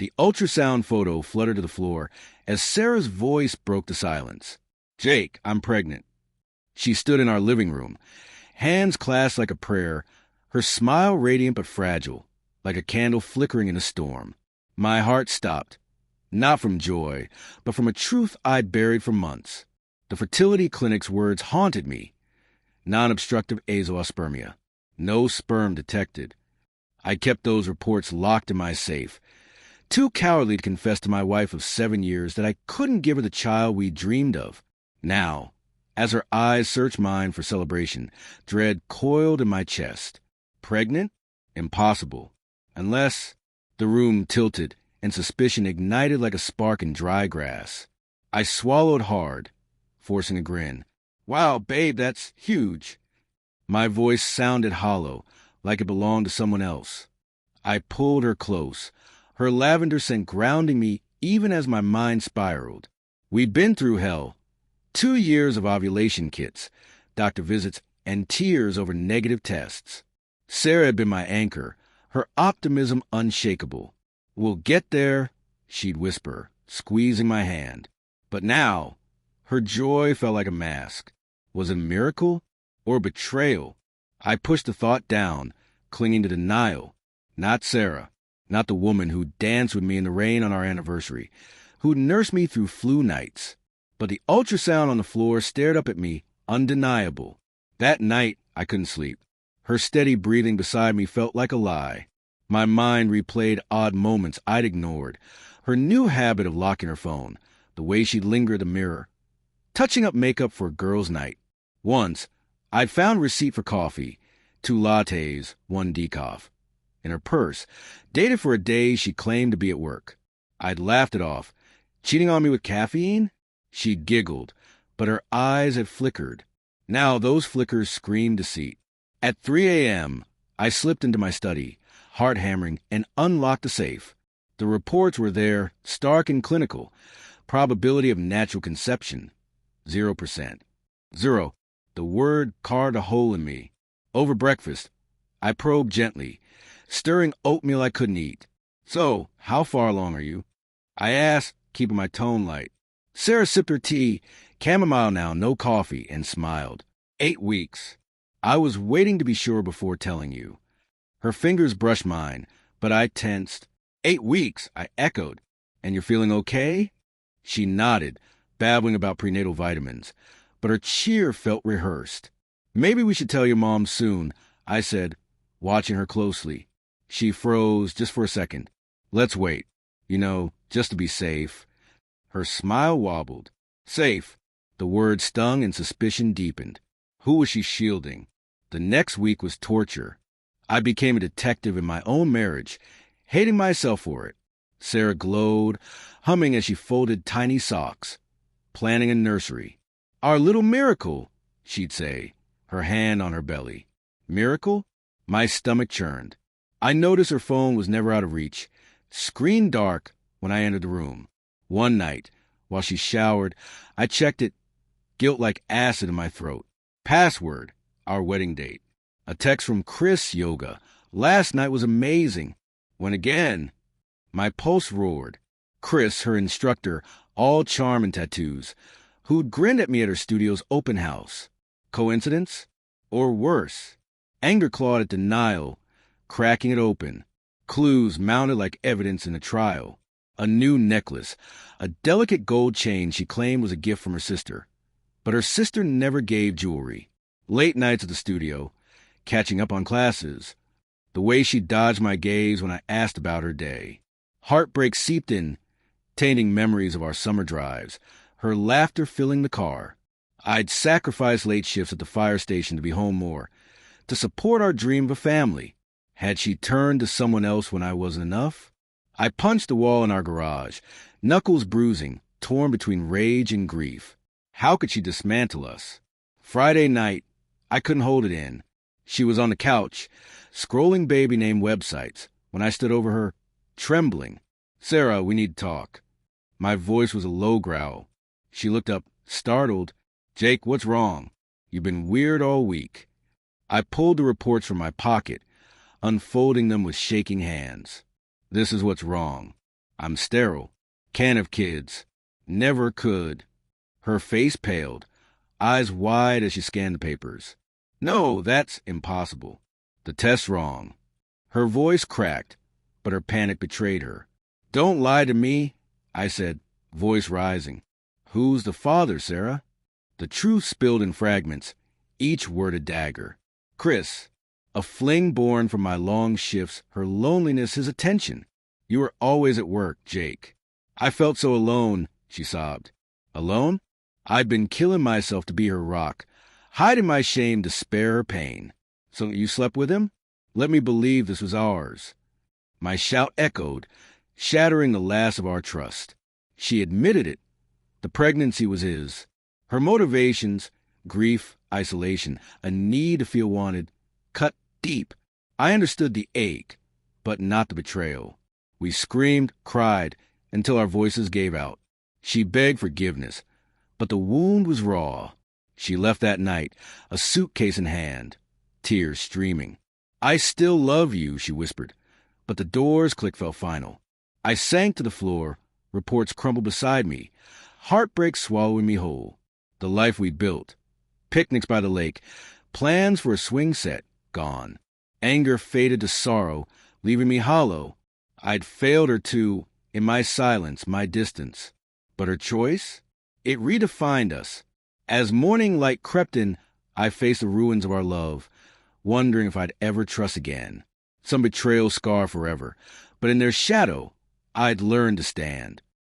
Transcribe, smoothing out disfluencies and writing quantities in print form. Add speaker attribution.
Speaker 1: The ultrasound photo fluttered to the floor as Sarah's voice broke the silence. "Jake, I'm pregnant." She stood in our living room, hands clasped like a prayer, her smile radiant but fragile, like a candle flickering in a storm. My heart stopped, not from joy, but from a truth I'd buried for months. The fertility clinic's words haunted me. Non-obstructive azoospermia. No sperm detected. I kept those reports locked in my safe, too cowardly to confess to my wife of 7 years that I couldn't give her the child we dreamed of. Now, as her eyes searched mine for celebration, dread coiled in my chest. Pregnant? Impossible. Unless... The room tilted, and suspicion ignited like a spark in dry grass. I swallowed hard, forcing a grin. "Wow, babe, that's huge." My voice sounded hollow, like it belonged to someone else. I pulled her close, her lavender scent grounding me even as my mind spiraled. We'd been through hell. 2 years of ovulation kits, doctor visits, and tears over negative tests. Sarah had been my anchor, her optimism unshakable. "We'll get there," she'd whisper, squeezing my hand. But now, her joy felt like a mask. Was it a miracle or betrayal? I pushed the thought down, clinging to denial. Not Sarah, not the woman who danced with me in the rain on our anniversary, who nursed me through flu nights. But the ultrasound on the floor stared up at me, undeniable. That night, I couldn't sleep. Her steady breathing beside me felt like a lie. My mind replayed odd moments I'd ignored. Her new habit of locking her phone, the way she lingered at the mirror, touching up makeup for a girl's night. Once, I'd found receipt for coffee, 2 lattes, 1 decaf. In her purse, dated for a day she claimed to be at work. I'd laughed it off. Cheating on me with caffeine? She'd giggled, but her eyes had flickered. Now those flickers screamed deceit. At 3 a.m., I slipped into my study, heart hammering, and unlocked the safe. The reports were there, stark and clinical. Probability of natural conception, 0%. 0. The word carved a hole in me. Over breakfast, I probed gently, stirring oatmeal I couldn't eat. "So, how far along are you?" I asked, keeping my tone light. Sarah sipped her tea, chamomile now, no coffee, and smiled. 8 weeks. I was waiting to be sure before telling you. Her fingers brushed mine, but I tensed. 8 weeks, I echoed. "And you're feeling okay?" She nodded, babbling about prenatal vitamins, but her cheer felt rehearsed. "Maybe we should tell your mom soon," I said, watching her closely. She froze just for a second. "Let's wait. Just to be safe." Her smile wobbled. Safe. The word stung and suspicion deepened. Who was she shielding? The next week was torture. I became a detective in my own marriage, hating myself for it. Sarah glowed, humming as she folded tiny socks. Planning a nursery. "Our little miracle," she'd say, her hand on her belly. Miracle? My stomach churned. I noticed her phone was never out of reach. Screen dark when I entered the room. One night, while she showered, I checked it, guilt like acid in my throat. Password, our wedding date. A text from Chris Yoga. "Last night was amazing." When again, my pulse roared. Chris, her instructor, all charm and tattoos, who'd grinned at me at her studio's open house. Coincidence? Or worse? Anger clawed at denial, cracking it open. Clues mounted like evidence in a trial. A new necklace, a delicate gold chain she claimed was a gift from her sister. But her sister never gave jewelry. Late nights at the studio, catching up on classes. The way she dodged my gaze when I asked about her day. Heartbreak seeped in, tainting memories of our summer drives, her laughter filling the car. I'd sacrificed late shifts at the fire station to be home more, to support our dream of a family. Had she turned to someone else when I wasn't enough? I punched the wall in our garage, knuckles bruising, torn between rage and grief. How could she dismantle us? Friday night, I couldn't hold it in. She was on the couch, scrolling baby name websites, when I stood over her, trembling. "Sarah, we need to talk." My voice was a low growl. She looked up, startled. "Jake, what's wrong? You've been weird all week." I pulled the reports from my pocket, unfolding them with shaking hands. "This is what's wrong. I'm sterile. Can't have kids. Never could. Her face paled, eyes wide as she scanned the papers. No, that's impossible. The test's wrong. Her voice cracked, but her panic betrayed her. Don't lie to me, I said, voice rising. Who's the father, Sarah? The truth spilled in fragments, each word a dagger. Chris, a fling born from my long shifts, her loneliness, his attention. You were always at work, Jake. I felt so alone, she sobbed. Alone? I'd been killing myself to be her rock, hiding my shame to spare her pain. So you slept with him? Let me believe this was ours. My shout echoed, shattering the last of our trust. She admitted it. The pregnancy was his. Her motivations, grief, isolation, a need to feel wanted, cut deep. I understood the ache, but not the betrayal. We screamed, cried, until our voices gave out. She begged forgiveness, but the wound was raw. She left that night, a suitcase in hand, tears streaming. I still love you, she whispered, but the door's click fell final. I sank to the floor, reports crumbled beside me, heartbreak swallowing me whole. The life we built, picnics by the lake, plans for a swing set, gone. Anger faded to sorrow, leaving me hollow. I'd failed her too, in my silence, my distance. But her choice? It redefined us. As morning light crept in, I faced the ruins of our love, wondering if I'd ever trust again. Some betrayal scar forever, but in their shadow, I'd learned to stand.